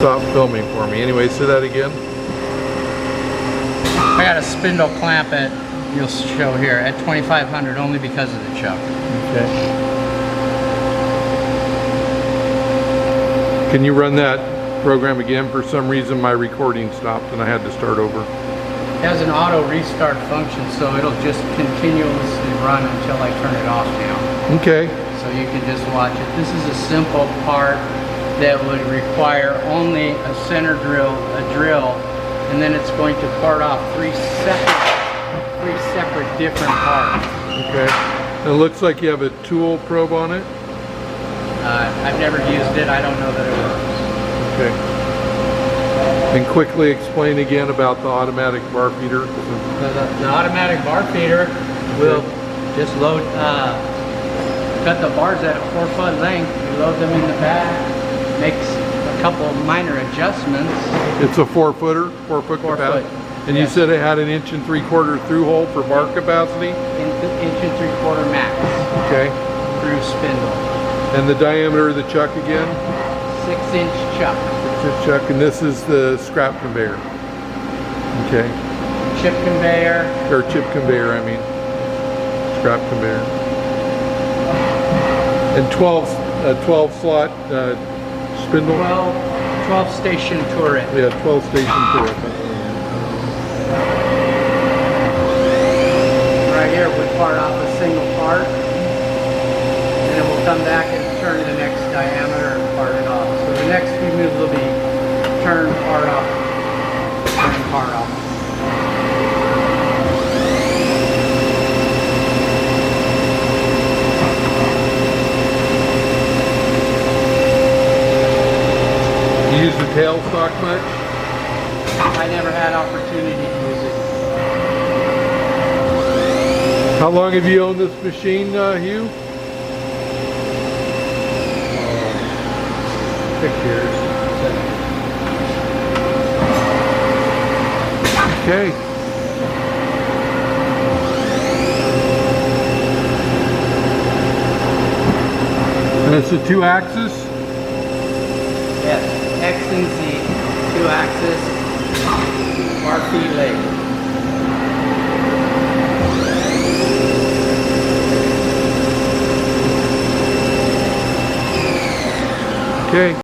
Stop filming for me. Anyway, say that again. I got a spindle clamp at, you'll show here, at 2500 only because of the chuck. Okay. Can you run that program again? For some reason my recording stopped and I had to start over. It has an auto restart function, so it'll just continuously run until I turn it off now. Okay. So you can just watch it. This is a simple part that would require only a center drill, and then it's going to part off three separate different parts. Okay. It looks like you have a tool probe on it. I've never used it. I don't know that it works. Okay. And quickly explain again about the automatic bar feeder. The automatic bar feeder will just load, cut the bars at a 4-foot length. You load them in the back. Makes a couple of minor adjustments. It's a 4-footer, 4-foot capacity. And yes. You said it had an 1 3/4 through hole for bar capacity? 1 3/4 max. Okay. Through spindle. And the diameter of the chuck again? 6-inch chuck. 6-inch chuck, and this is the scrap conveyor. Okay. Chip conveyor. Or chip conveyor, I mean. Scrap conveyor. And 12 slot spindle? 12 station turret. Yeah, 12 station turret. Right here we part off a single part, and then we'll come back and turn the next diameter and part it off. So the next few moves will be turn, part off, turn, part off. You use the tailstock much? I never had opportunity to use it. How long have you owned this machine, Hugh? 6 years. Okay. And it's a 2-axis? Yes, X and Z, 2-axis, bar feed lathe. Okay.